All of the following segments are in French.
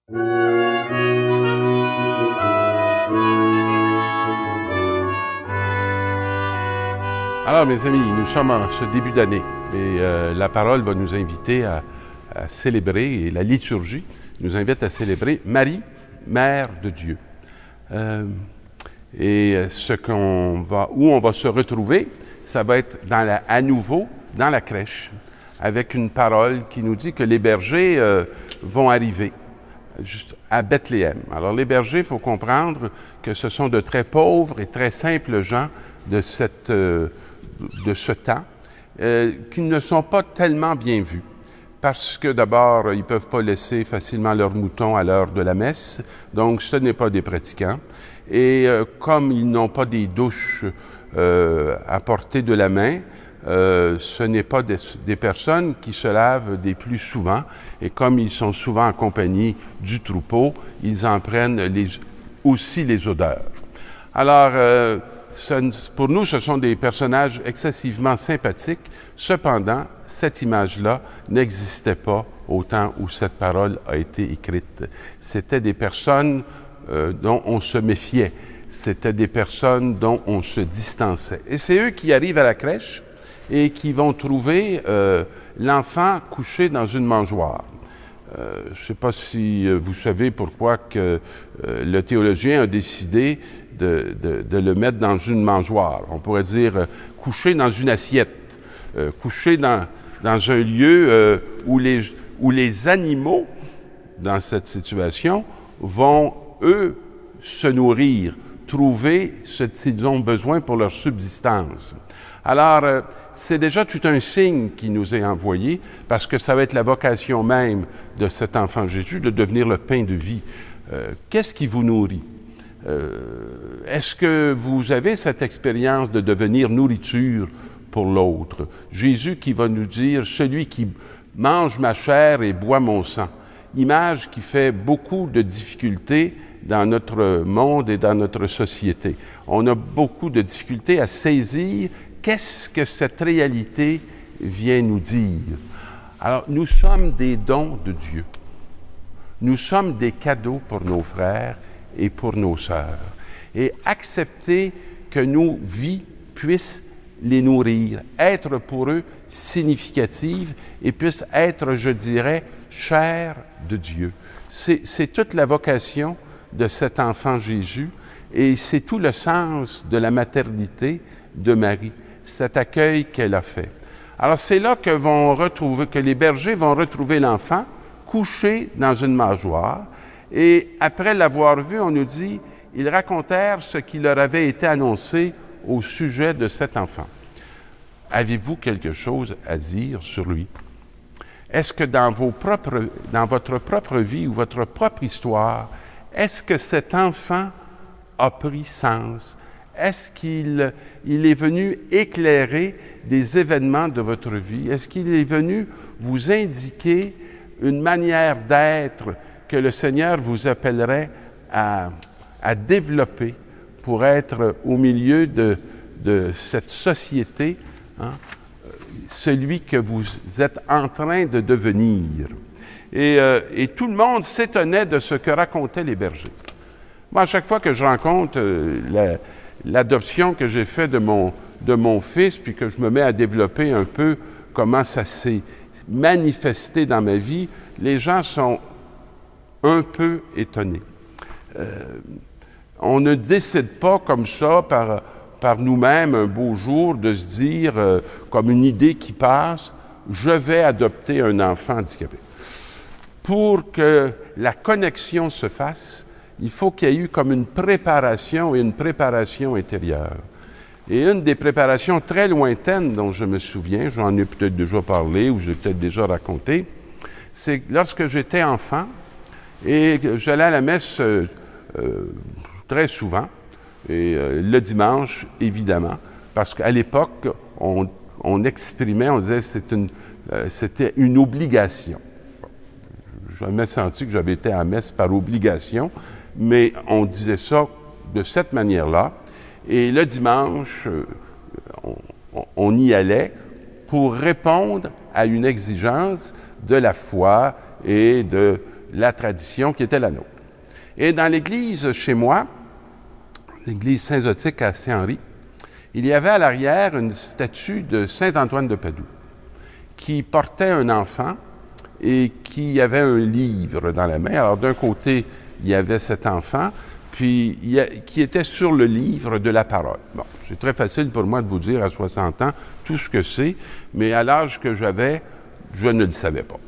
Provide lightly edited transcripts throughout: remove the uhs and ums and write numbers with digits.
Alors, mes amis, nous sommes en ce début d'année et la parole va nous inviter à célébrer, et la liturgie nous invite à célébrer Marie, Mère de Dieu. Où on va se retrouver, ça va être à nouveau dans la crèche, avec une parole qui nous dit que les bergers vont arriver juste à Bethléem. Alors, les bergers, il faut comprendre que ce sont de très pauvres et très simples gens de ce temps, qui ne sont pas tellement bien vus. Parce que d'abord, ils ne peuvent pas laisser facilement leurs moutons à l'heure de la messe, donc ce n'est pas des pratiquants. Et comme ils n'ont pas des douches à portée de la main, ce n'est pas des personnes qui se lavent des plus souvent, et comme ils sont souvent en compagnie du troupeau, ils en prennent aussi les odeurs. Alors, pour nous, ce sont des personnages excessivement sympathiques. Cependant, cette image-là n'existait pas au temps où cette parole a été écrite. C'était des personnes dont on se méfiait. C'était des personnes dont on se distançait. Et c'est eux qui arrivent à la crèche et qui vont trouver l'enfant couché dans une mangeoire. Je ne sais pas si vous savez pourquoi que le théologien a décidé de le mettre dans une mangeoire. On pourrait dire couché dans une assiette, couché dans un lieu où les animaux, dans cette situation, vont, eux, se nourrir, trouver ce qu'ils ont besoin pour leur subsistance. Alors, c'est déjà tout un signe qui nous est envoyé, parce que ça va être la vocation même de cet enfant Jésus, de devenir le pain de vie. Qu'est-ce qui vous nourrit? Est-ce que vous avez cette expérience de devenir nourriture pour l'autre? Jésus qui va nous dire, celui qui mange ma chair et boit mon sang. Image qui fait beaucoup de difficultés dans notre monde et dans notre société. On a beaucoup de difficultés à saisir qu'est-ce que cette réalité vient nous dire. Alors, nous sommes des dons de Dieu. Nous sommes des cadeaux pour nos frères et pour nos sœurs. Et accepter que nos vies puissent les nourrir, être pour eux significatives et puissent être, je dirais, chair de Dieu. C'est toute la vocation de cet enfant Jésus et c'est tout le sens de la maternité de Marie, cet accueil qu'elle a fait. Alors c'est là que les bergers vont retrouver l'enfant couché dans une mangeoire et après l'avoir vu, on nous dit, ils racontèrent ce qui leur avait été annoncé au sujet de cet enfant. Avez-vous quelque chose à dire sur lui? Est-ce que dans votre propre vie ou votre propre histoire, est-ce que cet enfant a pris sens? Est-ce qu'il est venu éclairer des événements de votre vie? Est-ce qu'il est venu vous indiquer une manière d'être que le Seigneur vous appellerait à développer pour être au milieu de cette société, hein, celui que vous êtes en train de devenir? Et tout le monde s'étonnait de ce que racontaient les bergers. Moi, à chaque fois que je rencontre l'adoption que j'ai faite de mon fils, puis que je me mets à développer un peu comment ça s'est manifesté dans ma vie, les gens sont un peu étonnés. On ne décide pas comme ça par nous-mêmes un beau jour de se dire, comme une idée qui passe, je vais adopter un enfant handicapé. Pour que la connexion se fasse, il faut qu'il y ait eu comme une préparation et une préparation intérieure. Et une des préparations très lointaines dont je me souviens, j'en ai peut-être déjà parlé ou j'ai peut-être déjà raconté, c'est lorsque j'étais enfant et que j'allais à la messe très souvent, et le dimanche, évidemment, parce qu'à l'époque, on exprimait, on disait que c'était une obligation. J'ai jamais senti que j'avais été à la messe par obligation, mais on disait ça de cette manière-là. Et le dimanche, on y allait pour répondre à une exigence de la foi et de la tradition qui était la nôtre. Et dans l'église chez moi, l'église Saint-Zotique à Saint-Henri, il y avait à l'arrière une statue de Saint-Antoine de Padoue qui portait un enfant et qui avait un livre dans la main. Alors d'un côté, il y avait cet enfant, puis qui était sur le livre de la parole. Bon, c'est très facile pour moi de vous dire à 60 ans tout ce que c'est, mais à l'âge que j'avais, je ne le savais pas.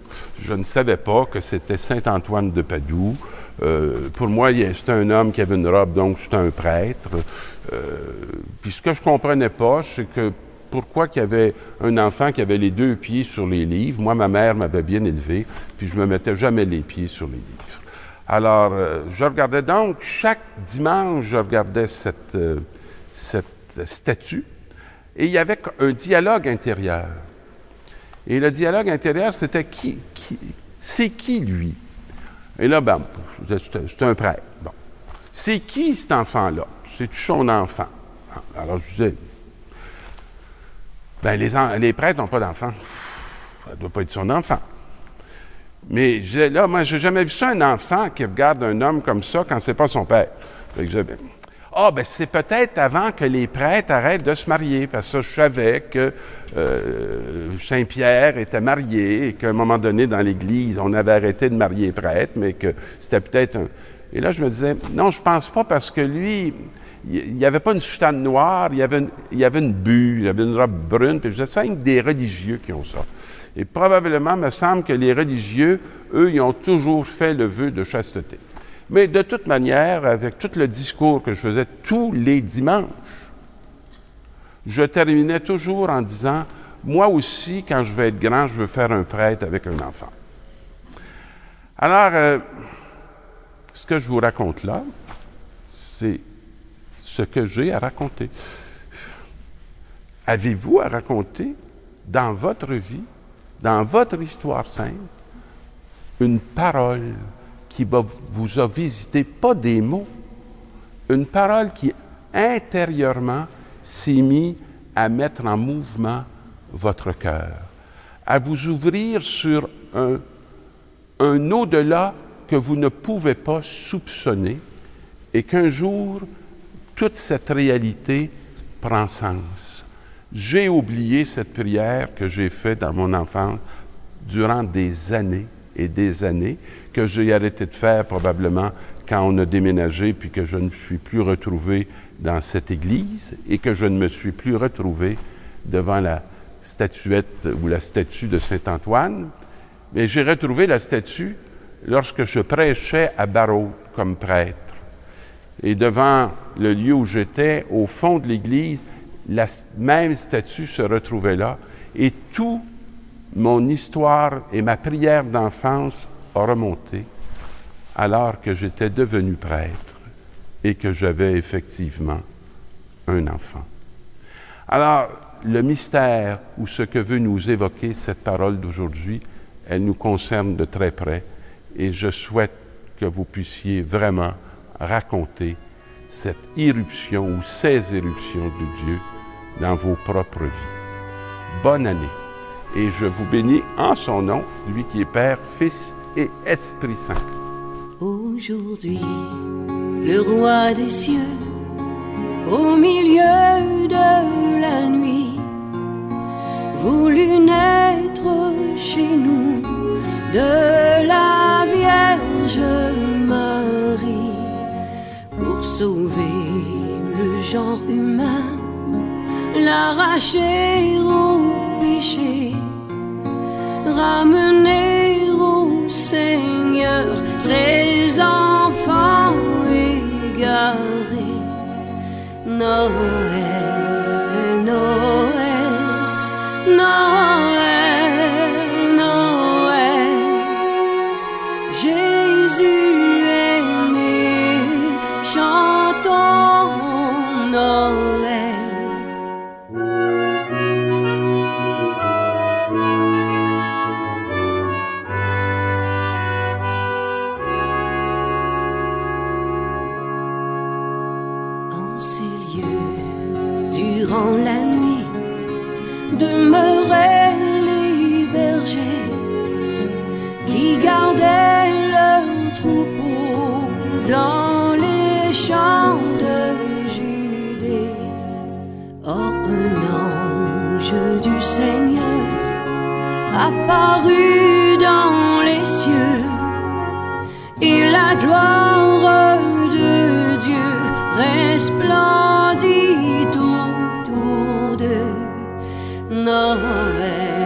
Je ne savais pas que c'était Saint-Antoine de Padoue. Pour moi, c'était un homme qui avait une robe, donc c'était un prêtre. Puis ce que je ne comprenais pas, c'est que pourquoi qu'il y avait un enfant qui avait les 2 pieds sur les livres. Moi, ma mère m'avait bien élevé, puis je ne me mettais jamais les pieds sur les livres. Alors, je regardais donc, chaque dimanche, je regardais cette statue, et il y avait un dialogue intérieur. Et le dialogue intérieur, c'était c'est qui lui? Et là, ben, c'est un prêtre. Bon. C'est qui cet enfant-là? C'est-tu son enfant? Alors, je disais, ben, les prêtres n'ont pas d'enfant. Ça ne doit pas être son enfant. Mais là, moi, j'ai jamais vu ça, un enfant qui regarde un homme comme ça quand c'est pas son père. Ben, c'est peut-être avant que les prêtres arrêtent de se marier, parce que je savais que Saint-Pierre était marié et qu'à un moment donné, dans l'Église, on avait arrêté de marier les prêtres, mais que c'était peut-être un... Et là, je me disais, non, je pense pas, parce que lui, il n'y avait pas une soutane noire, il y avait une bulle, il avait une robe brune, puis je disais, c'est des religieux qui ont ça. Et probablement, il me semble que les religieux, eux, ils ont toujours fait le vœu de chasteté. Mais de toute manière, avec tout le discours que je faisais tous les dimanches, je terminais toujours en disant, moi aussi, quand je vais être grand, je veux faire un prêtre avec un enfant. Alors, ce que je vous raconte là, c'est ce que j'ai à raconter. Avez-vous à raconter dans votre vie, dans votre histoire simple, une parole qui vous a visité, pas des mots, une parole qui intérieurement s'est mise à mettre en mouvement votre cœur, à vous ouvrir sur un au-delà que vous ne pouvez pas soupçonner, et qu'un jour, toute cette réalité prend sens. J'ai oublié cette prière que j'ai faite dans mon enfance durant des années et des années, que j'ai arrêté de faire probablement quand on a déménagé, puis que je ne me suis plus retrouvé dans cette église et que je ne me suis plus retrouvé devant la statuette ou la statue de Saint-Antoine. Mais j'ai retrouvé la statue lorsque je prêchais à Barrault comme prêtre. Et devant le lieu où j'étais, au fond de l'église, la même statue se retrouvait là. Et tout mon histoire et ma prière d'enfance a remonté alors que j'étais devenu prêtre et que j'avais effectivement un enfant. Alors, le mystère ou ce que veut nous évoquer cette parole d'aujourd'hui, elle nous concerne de très près et je souhaite que vous puissiez vraiment raconter cette irruption ou ces éruptions de Dieu dans vos propres vies. Bonne année et je vous bénis en son nom, lui qui est Père, Fils et Esprit Saint. Aujourd'hui, le roi des cieux, au milieu de la nuit, voulut naître chez nous de la Vierge Marie pour sauver le genre humain, l'arracher au péché, ramener au Seigneur ses enfants égarés. Noël, Noël, Noël, Noël, Jésus est né, chantons Noël. En ces lieux, durant la nuit, demeuraient les bergers qui gardaient leur dans les champs de Judée. Or un ange du Seigneur apparut dans les cieux, et la gloire de Dieu resplendit autour de Noël.